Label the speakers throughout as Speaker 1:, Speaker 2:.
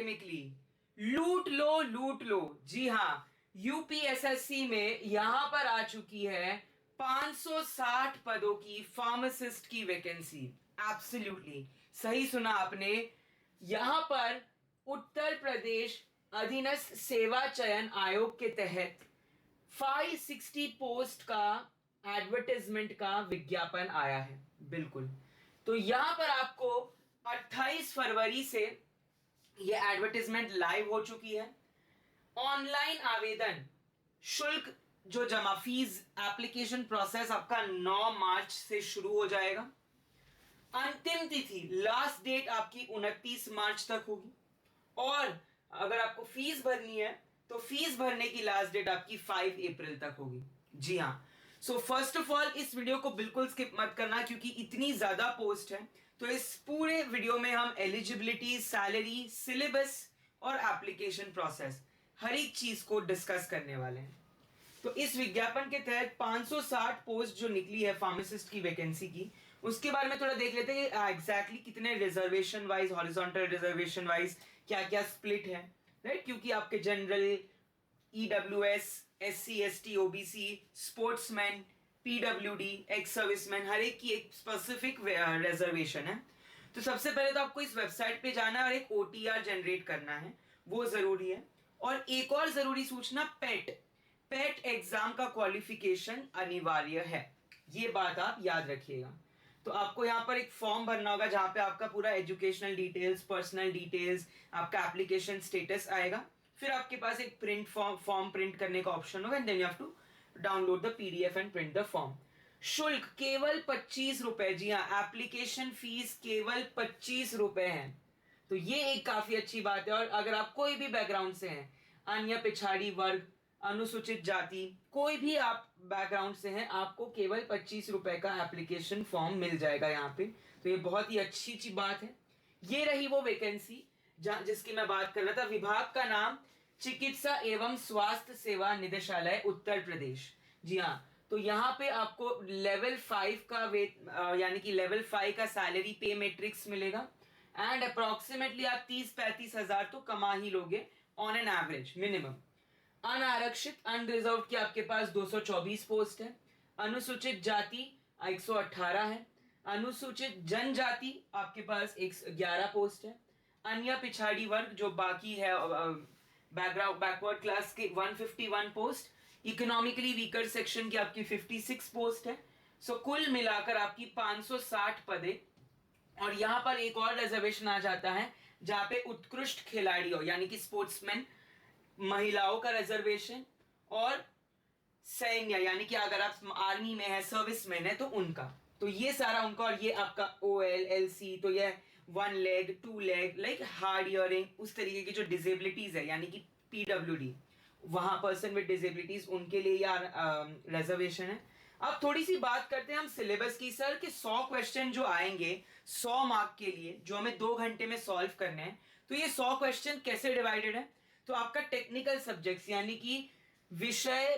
Speaker 1: Academically. लूट लो लूट लो। जी हाँ, यूपीएसएससी में यहां पर आ चुकी है 560 पदों की फार्मासिस्ट की वैकेंसी। एब्सोल्युटली सही सुना आपने। यहां पर उत्तर प्रदेश अधीनस्थ सेवा चयन आयोग के तहत 560 पोस्ट का एडवर्टाइजमेंट का विज्ञापन आया है। बिल्कुल, तो यहां पर आपको 28 फरवरी से ये एडवर्टाइजमेंट लाइव हो चुकी है। ऑनलाइन आवेदन शुल्क जो जमा फीस एप्लीकेशन प्रोसेस आपका 9 मार्च से शुरू हो जाएगा। अंतिम तिथि लास्ट डेट आपकी 29 मार्च तक होगी। और अगर आपको फीस भरनी है तो फीस भरने की लास्ट डेट आपकी 5 अप्रैल तक होगी। जी हाँ, सो फर्स्ट ऑफ ऑल इस वीडियो को बिल्कुल स्किप मत करना, क्योंकि इतनी ज्यादा पोस्ट है। तो इस पूरे वीडियो में हम एलिजिबिलिटी, सैलरी, सिलेबस और एप्लीकेशन प्रोसेस हर एक चीज को डिस्कस करने वाले हैं। तो इस विज्ञापन के तहत 560 पोस्ट जो निकली है फार्मासिस्ट की वैकेंसी की, उसके बारे में थोड़ा देख लेते हैं कि एग्जैक्टली कितने reservation wise, horizontal reservation wise क्या क्या स्प्लिट है, राइट। क्योंकि आपके general, EWS, SC, ST, OBC, sportsman, पीडब्ल्यूडी, एक्स सर्विसमैन, हर एक की एक स्पेसिफिक रिजर्वेशन है। तो सबसे पहले तो आपको इस वेबसाइट पे जाना है और एक ओटीआर जनरेट करना है, वो जरूरी है। और एक और जरूरी सूचना, पेट एग्जाम का क्वालिफिकेशन अनिवार्य है, ये बात आप याद रखिएगा। तो आपको यहाँ पर एक फॉर्म भरना होगा जहां पे आपका पूरा एजुकेशनल डिटेल्स, पर्सनल डिटेल्स, आपका एप्लीकेशन स्टेटस आएगा। फिर आपके पास एक प्रिंट फॉर्म प्रिंट करने का ऑप्शन होगा, and then you have to download the PDF and print the form. शुल्क केवल 25 रुपए। जी हाँ, एप्लीकेशन फीस केवल 25 रुपए है। तो ये एक काफी अच्छी बात है। और अगर आप कोई भी बैकग्राउंड से हैं, अन्य पिछाड़ी वर्ग, अनुसूचित जाति, कोई भी आप बैकग्राउंड से हैं, आपको केवल 25 रुपए का एप्लीकेशन फॉर्म मिल जाएगा यहाँ पे। तो ये बहुत ही अच्छी बात है। ये रही वो वैकेंसी जिसकी मैं बात कर रहा था। विभाग का नाम चिकित्सा एवं स्वास्थ्य सेवा निदेशालय, उत्तर प्रदेश। जी हाँ, तो यहाँ पे आपको लेवल 5 का यानी कि लेवल 5 का सैलरी पे मैट्रिक्स मिलेगा। एंड अप्रोक्सीमेटली आप 30-35 हजार तो कमा ही लोगे ऑन एन एवरेज मिनिमम। अनारक्षित, अनरिजर्व की आपके पास 224 पोस्ट है। अनुसूचित जाति 118 है। अनुसूचित जनजाति आपके पास 11 पोस्ट है। अन्य पिछाड़ी वर्ग जो बाकी है, बैकवर्ड क्लास के 151 पोस्ट। इकोनॉमिकली वीकर सेक्शन की आपकी 56 पोस्ट है। सो कुल मिलाकर आपकी 560 पदे। और यहां पर एक और रिजर्वेशन आ जाता है जहां पे उत्कृष्ट खिलाड़ी हो, यानी कि स्पोर्ट्समैन, महिलाओं का रिजर्वेशन, और सैन्य यानी कि अगर आप आर्मी में है, सर्विसमैन है, तो उनका। तो ये सारा उनका। और ये आपका ओएल, एलसी, तो ये 1 leg, 2 leg, like hard hearing, उस तरीके की जो डिसेबिलिटीज है, यानी कि पीडब्ल्यूडी, वहां पर्सन विद डिसेबिलिटीज, उनके लिए यार रिजर्वेशन है। अब थोड़ी सी बात करते हैं हम सिलेबस की, सर, कि 100 क्वेश्चन जो आएंगे 100 मार्क के लिए, जो हमें 2 घंटे में सॉल्व करने हैं, तो ये 100 क्वेश्चन कैसे डिवाइडेड है। तो आपका टेक्निकल सब्जेक्ट्स यानी कि विषय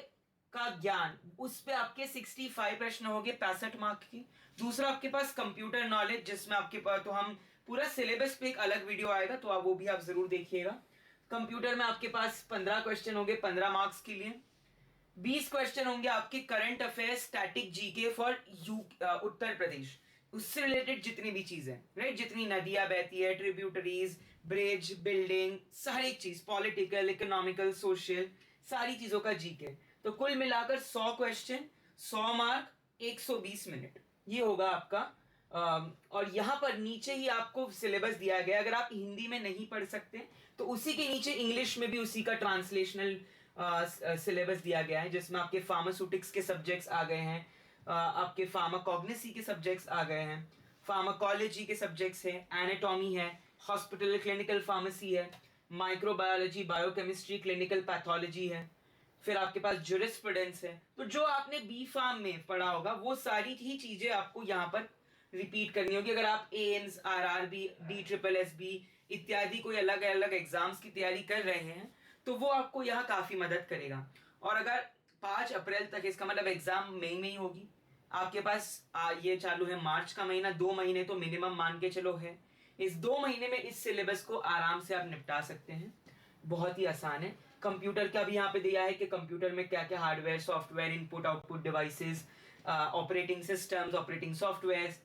Speaker 1: का ज्ञान, उस पे आपके 65 प्रश्न हो गए 65 मार्क की। दूसरा आपके पास कंप्यूटर नॉलेज, जिसमें आपके पास, तो हम पूरा सिलेबस पे एक अलग वीडियो आएगा, तो आप वो भी आप जरूर देखिएगा। कंप्यूटर में आपके पास 15 क्वेश्चन होंगे 15 मार्क्स के लिए। 20 क्वेश्चन होंगे आपके current affairs, static GK for Uttar Pradesh, उससे रिलेटेड जितनी भी चीजें, राइट, जितनी नदियां बहती है, ट्रिब्यूटरीज, ब्रिज, बिल्डिंग, सारी चीज, पॉलिटिकल, इकोनॉमिकल, सोशल, सारी चीजों का जीके। तो कुल मिलाकर 100 क्वेश्चन, 100 मार्क, 120 मिनट, ये होगा आपका। और यहां पर नीचे ही आपको सिलेबस दिया गया। अगर आप हिंदी में नहीं पढ़ सकते तो उसी के नीचे इंग्लिश में भी उसी का ट्रांसलेशनल सिलेबस दिया गया है, जिसमें आपके फार्मास्यूटिक्स के सब्जेक्ट्स आ गए हैं, आपके फार्माकोग्निसी के सब्जेक्ट्स आ गए हैं, फार्माकोलॉजी के सब्जेक्ट्स हैं, एनाटॉमी है, हॉस्पिटल क्लिनिकल फार्मेसी है, माइक्रोबायोलॉजी, बायोकेमिस्ट्री, क्लिनिकल पैथोलॉजी है, फिर आपके पास ज्यूरिस्प्रूडेंस है। तो जो आपने बी फार्म में पढ़ा होगा वो सारी ही चीजें आपको यहाँ पर रिपीट करनी होगी। अगर आप एम्स, आरआरबी, DSSB इत्यादि कोई अलग अलग एग्जाम्स की तैयारी कर रहे हैं, तो वो आपको यहाँ काफी मदद करेगा। और अगर 5 अप्रैल तक, इसका मतलब एग्जाम मई में ही होगी आपके पास। ये चालू है मार्च का महीना, 2 महीने तो मिनिमम मान के चलो है। इस 2 महीने में इस सिलेबस को आराम से आप निपटा सकते हैं, बहुत ही आसान है। कंप्यूटर का भी यहाँ पे दिया है कि कंप्यूटर में क्या क्या hardware, software, input output devices, operating systems, operating software,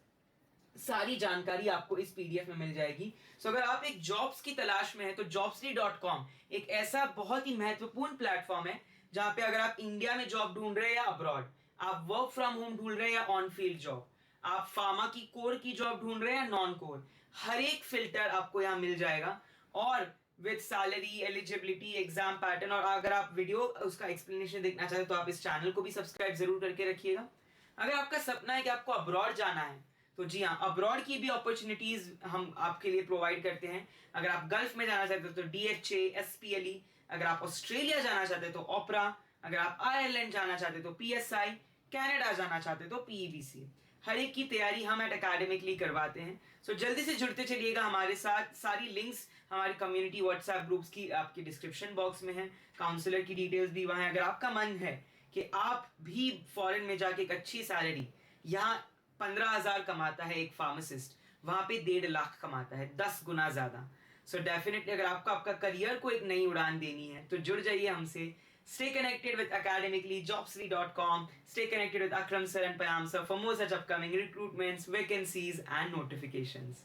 Speaker 1: सारी जानकारी आपको इस पीडीएफ में मिल जाएगी। सो अगर आप एक जॉब्स की तलाश में है तो jobsly.com एक ऐसा बहुत ही महत्वपूर्ण प्लेटफॉर्म है जहां पे अगर आप इंडिया में जॉब ढूंढ रहे हैं या अब्रॉड, आप वर्क फ्रॉम होम ढूंढ रहे हैं या ऑन फील्ड जॉब, आप फार्मा की कोर की जॉब ढूंढ रहे हैं या नॉन कोर, हर एक फिल्टर आपको यहाँ मिल जाएगा, और with salary, eligibility, exam pattern. और अगर आप वीडियो उसका एक्सप्लेनेशन देखना चाहते हैं तो आप इस चैनल को भी सब्सक्राइब जरूर करके रखिएगा। अगर आपका सपना है कि आपको अब्रॉड जाना है तो जी हाँ, अब्रॉड की भी अपॉर्चुनिटीज हम आपके लिए प्रोवाइड करते हैं। अगर आप गल्फ में जाना चाहते हो तो DHA, SPLE, अगर आप ऑस्ट्रेलिया जाना चाहते हो तो ओपरा, अगर आप आयरलैंड जाना चाहते हो तो PSI, कनाडा जाना चाहते हो तो PEBC। हर एक की तैयारी हम एट एकेडमिकली करवाते हैं। सो जल्दी से जुड़ते चलिएगा हमारे साथ। सारी लिंक्स हमारी कम्युनिटी व्हाट्सएप ग्रुप्स की आपके डिस्क्रिप्शन बॉक्स में है, काउंसलर की डिटेल्स भी वहां है। अगर आपका मन है कि आप भी फॉरेन में जाके एक अच्छी सैलरी, यहाँ 15,000 कमाता है एक फार्मासिस्ट, वहां पे 1.5 लाख कमाता है, 10 गुना ज्यादा। सो डेफिनेटली अगर आपको आपका करियर को एक नई उड़ान देनी है तो जुड़ जाइए हमसे। Stay connected with academically, jobsly.com. Stay connected with Akram sir and Payam sir for more such upcoming recruitments, vacancies and notifications.